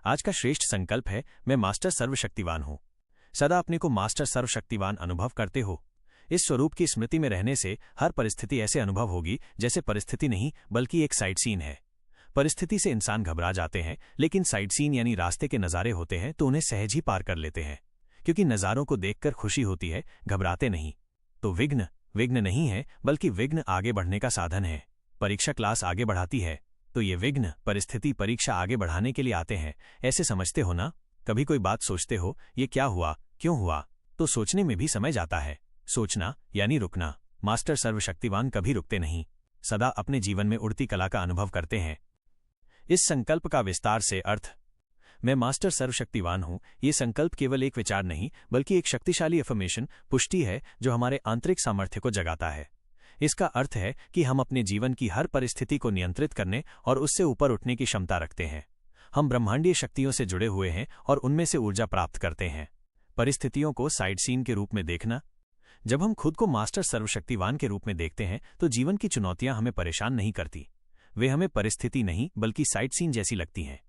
आज का श्रेष्ठ संकल्प है, मैं मास्टर सर्वशक्तिवान हूँ। सदा अपने को मास्टर सर्वशक्तिवान अनुभव करते हो। इस स्वरूप की स्मृति में रहने से हर परिस्थिति ऐसे अनुभव होगी जैसे परिस्थिति नहीं बल्कि एक साइट सीन है। परिस्थिति से इंसान घबरा जाते हैं, लेकिन साइट सीन यानी रास्ते के नज़ारे होते हैं तो उन्हें सहज ही पार कर लेते हैं, क्योंकि नज़ारों को देखकर खुशी होती है, घबराते नहीं। तो विघ्न विघ्न नहीं है बल्कि विघ्न आगे बढ़ने का साधन है। परीक्षा क्लास आगे बढ़ाती है, तो ये विघ्न परिस्थिति परीक्षा आगे बढ़ाने के लिए आते हैं, ऐसे समझते हो ना। कभी कोई बात सोचते हो, ये क्या हुआ, क्यों हुआ, तो सोचने में भी समय जाता है। सोचना यानी रुकना। मास्टर सर्वशक्तिवान कभी रुकते नहीं, सदा अपने जीवन में उड़ती कला का अनुभव करते हैं। इस संकल्प का विस्तार से अर्थ, मैं मास्टर सर्वशक्तिवान हूं, ये संकल्प केवल एक विचार नहीं बल्कि एक शक्तिशाली अफर्मेशन, पुष्टि है जो हमारे आंतरिक सामर्थ्य को जगाता है। इसका अर्थ है कि हम अपने जीवन की हर परिस्थिति को नियंत्रित करने और उससे ऊपर उठने की क्षमता रखते हैं। हम ब्रह्मांडीय शक्तियों से जुड़े हुए हैं और उनमें से ऊर्जा प्राप्त करते हैं। परिस्थितियों को साइड सीन के रूप में देखना। जब हम खुद को मास्टर सर्वशक्तिवान के रूप में देखते हैं तो जीवन की चुनौतियां हमें परेशान नहीं करती। वे हमें परिस्थिति नहीं बल्कि साइड सीन जैसी लगती हैं।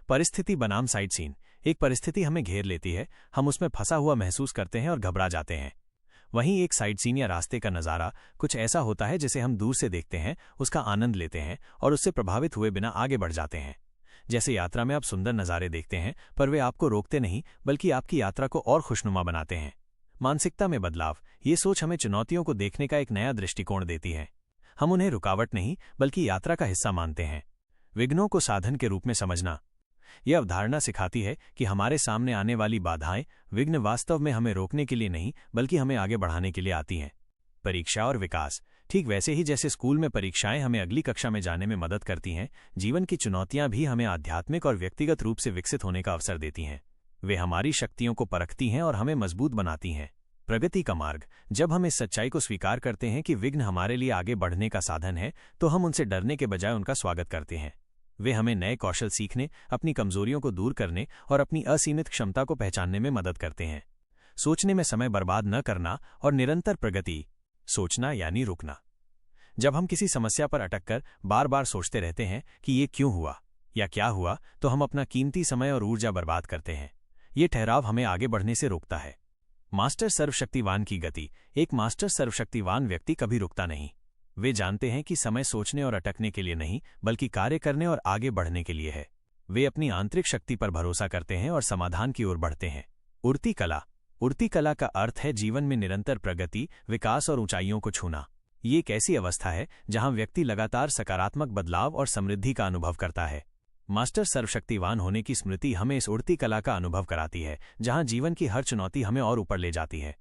परिस्थिति बनाम साइड सीन। एक परिस्थिति हमें घेर लेती है, हम उसमें फंसा हुआ महसूस करते हैं और घबरा जाते हैं। वहीं एक साइड सीन या रास्ते का नज़ारा कुछ ऐसा होता है जिसे हम दूर से देखते हैं, उसका आनंद लेते हैं और उससे प्रभावित हुए बिना आगे बढ़ जाते हैं। जैसे यात्रा में आप सुंदर नज़ारे देखते हैं, पर वे आपको रोकते नहीं बल्कि आपकी यात्रा को और खुशनुमा बनाते हैं। मानसिकता में बदलाव। ये सोच हमें चुनौतियों को देखने का एक नया दृष्टिकोण देती है। हम उन्हें रुकावट नहीं बल्कि यात्रा का हिस्सा मानते हैं। विघ्नों को साधन के रूप में समझना। यह अवधारणा सिखाती है कि हमारे सामने आने वाली बाधाएं, विघ्न वास्तव में हमें रोकने के लिए नहीं बल्कि हमें आगे बढ़ाने के लिए आती हैं। परीक्षा और विकास। ठीक वैसे ही जैसे स्कूल में परीक्षाएं हमें अगली कक्षा में जाने में मदद करती हैं, जीवन की चुनौतियां भी हमें आध्यात्मिक और व्यक्तिगत रूप से विकसित होने का अवसर देती हैं। वे हमारी शक्तियों को परखती हैं और हमें मजबूत बनाती हैं। प्रगति का मार्ग। जब हम इस सच्चाई को स्वीकार करते हैं कि विघ्न हमारे लिए आगे बढ़ने का साधन है, तो हम उनसे डरने के बजाय उनका स्वागत करते हैं। वे हमें नए कौशल सीखने, अपनी कमजोरियों को दूर करने और अपनी असीमित क्षमता को पहचानने में मदद करते हैं। सोचने में समय बर्बाद न करना और निरंतर प्रगति। सोचना यानी रुकना। जब हम किसी समस्या पर अटक कर बार बार सोचते रहते हैं कि ये क्यों हुआ या क्या हुआ, तो हम अपना कीमती समय और ऊर्जा बर्बाद करते हैं। ये ठहराव हमें आगे बढ़ने से रोकता है। मास्टर सर्वशक्तिवान की गति। एक मास्टर सर्वशक्तिवान व्यक्ति कभी रुकता नहीं। वे जानते हैं कि समय सोचने और अटकने के लिए नहीं बल्कि कार्य करने और आगे बढ़ने के लिए है। वे अपनी आंतरिक शक्ति पर भरोसा करते हैं और समाधान की ओर बढ़ते हैं। उड़ती कला। उड़ती कला का अर्थ है जीवन में निरंतर प्रगति, विकास और ऊंचाइयों को छूना। ये एक ऐसी अवस्था है जहां व्यक्ति लगातार सकारात्मक बदलाव और समृद्धि का अनुभव करता है। मास्टर सर्वशक्तिवान होने की स्मृति हमें इस उड़ती कला का अनुभव कराती है, जहां जीवन की हर चुनौती हमें और ऊपर ले जाती है।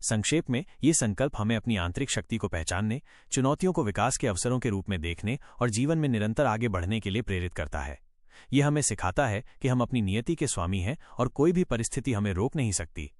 संक्षेप में, ये संकल्प हमें अपनी आंतरिक शक्ति को पहचानने, चुनौतियों को विकास के अवसरों के रूप में देखने और जीवन में निरंतर आगे बढ़ने के लिए प्रेरित करता है। यह हमें सिखाता है कि हम अपनी नियति के स्वामी हैं और कोई भी परिस्थिति हमें रोक नहीं सकती।